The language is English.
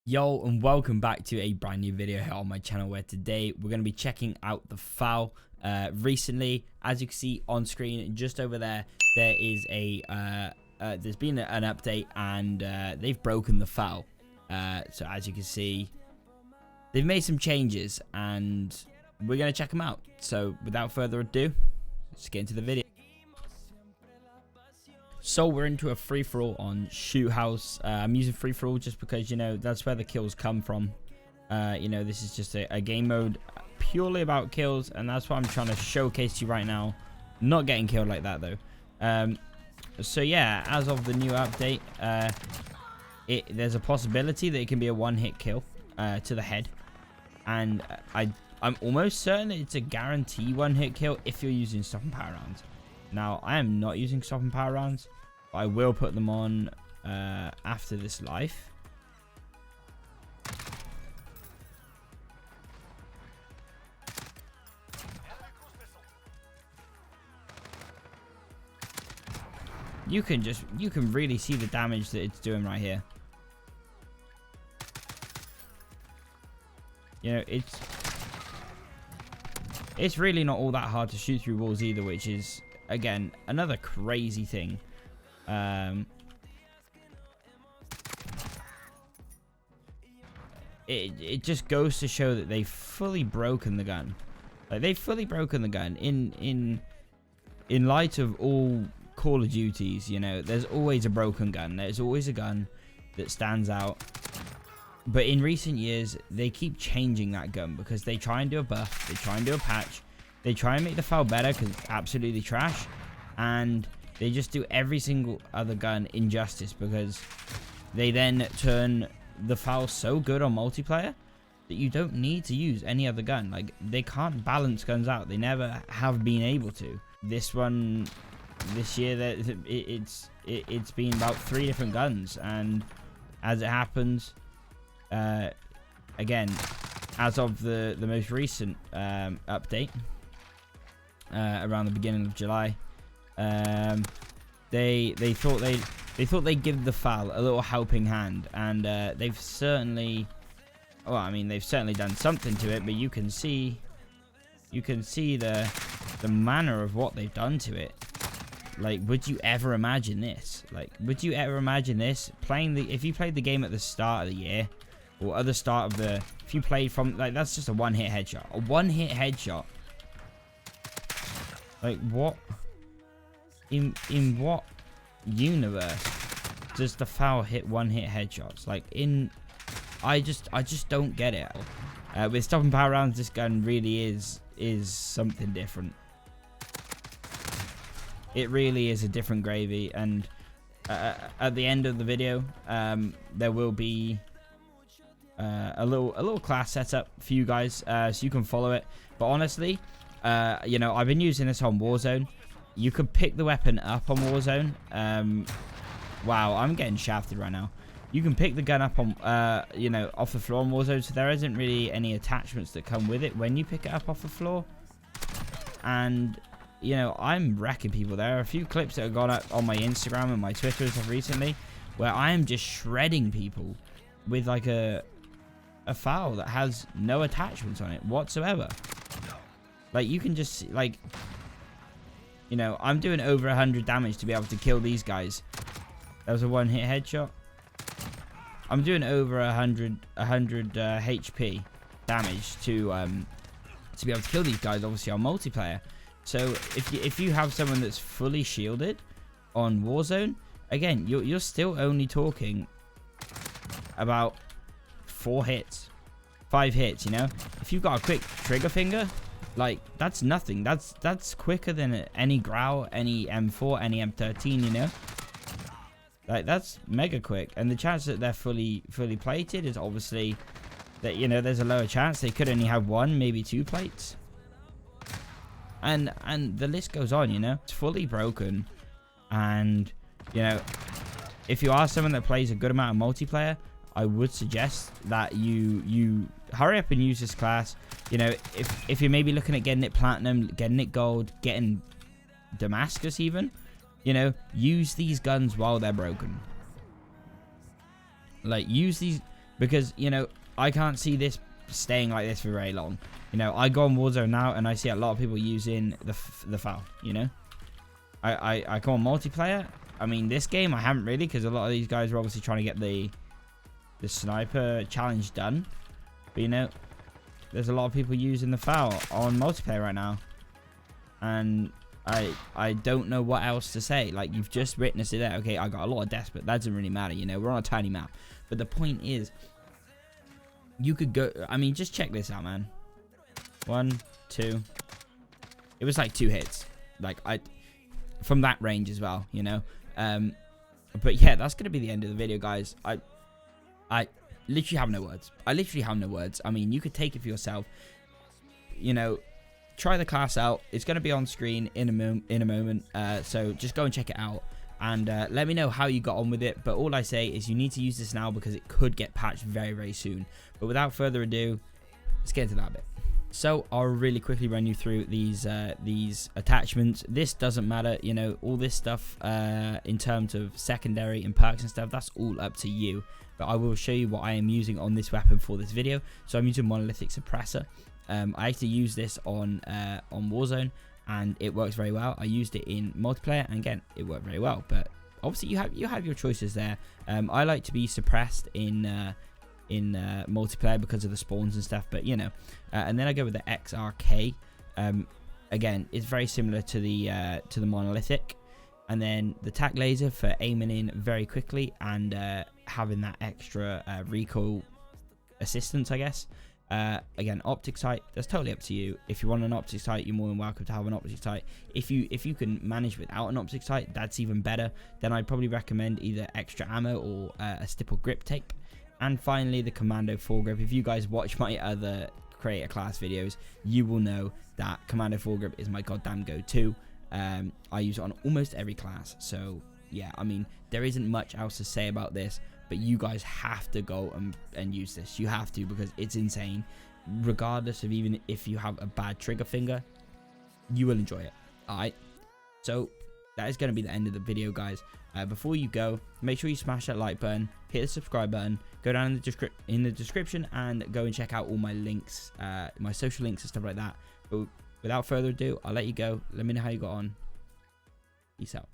Yo, and welcome back to a brand new video here on my channel, where today we're going to be checking out the FAL. Recently, as you can see on screen just over there, there is there's been an update, and they've broken the FAL. So as you can see, they've made some changes and we're going to check them out. So without further ado, let's get into the video. So we're into a free-for-all on Shoot House. I'm using free-for-all just because, you know, that's where the kills come from. You know, this is just a game mode purely about kills, and that's what I'm trying to showcase to you right now. Not getting killed like that, though. So yeah, as of the new update, there's a possibility that it can be a one-hit kill to the head. And I'm almost certain it's a guarantee one-hit kill if you're using stop and power rounds. Now, I am not using stop and power rounds, but I will put them on after this life. You can really see the damage that it's doing right here. You know, it's really not all that hard to shoot through walls either, which is, again, another crazy thing. It just goes to show that they've fully broken the gun. Like, they've fully broken the gun in light of all Call of Duties. You know, there's always a broken gun. There's always a gun that stands out. But in recent years, they keep changing that gun because they try and do a buff, they try and do a patch, they try and make the FAL better because it's absolutely trash, and they just do every single other gun injustice because they then turn the FAL so good on multiplayer that you don't need to use any other gun. Like, they can't balance guns out. They never have been able to. This year, it's been about 3 different guns, and as it happens, again, as of the most recent update around the beginning of July, they thought they'd give the FAL a little helping hand, and they've certainly, well, I mean, they've certainly done something to it. But you can see the manner of what they've done to it. Like, would you ever imagine this? Like, would you ever imagine this if you played the game at the start of the year? Or at the start of if you played from, like, that's just a one-hit headshot. A one-hit headshot. Like, what? In what universe does the FAL hit one-hit headshots? Like, I just don't get it. With stop and power rounds, this gun really is something different. It really is a different gravy. And at the end of the video, there will be a little class setup for you guys, so you can follow it. But honestly, you know, I've been using this on Warzone. You could pick the weapon up on Warzone. Wow, I'm getting shafted right now. You can pick the gun up on, you know, off the floor on Warzone, so there isn't really any attachments that come with it when you pick it up off the floor. And, you know, I'm wrecking people. There are a few clips that have gone up on my Instagram and my Twitter and stuff recently where I am just shredding people with, like, a FAL that has no attachments on it whatsoever. Like, you can just see, like, you know, I'm doing over 100 damage to be able to kill these guys. That was a one-hit headshot. I'm doing over 100 HP damage to be able to kill these guys, obviously on multiplayer. So if you have someone that's fully shielded on Warzone, again, you're still only talking about 4 hits, 5 hits. You know, if you've got a quick trigger finger, like, that's nothing. That's quicker than any Growl, any M4, any M13. You know, like, that's mega quick. And the chance that they're fully plated is obviously that, you know, there's a lower chance. They could only have 1, maybe 2 plates. And the list goes on. You know, it's fully broken. And, you know, if you are someone that plays a good amount of multiplayer, I would suggest that you hurry up and use this class. You know, if you're maybe looking at getting it platinum, getting it gold, getting Damascus even, you know, use these guns while they're broken. Like, use because, you know, I can't see this staying like this for very long. You know, I go on Warzone now and I see a lot of people using the FAL, you know. I go on multiplayer. I mean, this game I haven't really, because a lot of these guys are obviously trying to get the sniper challenge done. But, you know, there's a lot of people using the FAL on multiplayer right now. And I don't know what else to say. Like, you've just witnessed it there. Okay, I got a lot of deaths, but that doesn't really matter, you know. We're on a tiny map. But the point is, you could go... I mean, just check this out, man. 1, 2... It was like 2 hits. Like, from that range as well, you know. But yeah, that's gonna be the end of the video, guys. I literally have no words. I literally have no words. I mean, you could take it for yourself. You know, try the class out. It's gonna be on screen in a moment. So just go and check it out, and let me know how you got on with it. But all I say is you need to use this now because it could get patched very, very soon. But without further ado, let's get into that bit. So I'll really quickly run you through these attachments. This doesn't matter, you know, all this stuff in terms of secondary and perks and stuff, that's all up to you. But I will show you what I am using on this weapon for this video. So I'm using monolithic suppressor. I actually use this on Warzone, and it works very well. I used it in multiplayer, and again, it worked very well. But obviously, you have your choices there. I like to be suppressed in multiplayer because of the spawns and stuff, but you know, and then I go with the XRK. Again, it's very similar to the monolithic, and then the tac laser for aiming in very quickly and having that extra recoil assistance, I guess. Again, optic sight, that's totally up to you. If you want an optic sight, you're more than welcome to have an optic sight. If you can manage without an optic sight, that's even better. Then I'd probably recommend either extra ammo or a stipple grip tape. And finally, the Commando foregrip. If you guys watch my other creator class videos, you will know that Commando foregrip is my goddamn go-to. I use it on almost every class. So yeah, I mean, there isn't much else to say about this, but you guys have to go and use this. You have to, because it's insane. Regardless of even if you have a bad trigger finger, you will enjoy it. Alright, so that is going to be the end of the video, guys. Before you go, make sure you smash that like button, hit the subscribe button, go down in the description and go and check out all my links, my social links and stuff like that. But without further ado, I'll let you go. Let me know how you got on. Peace out.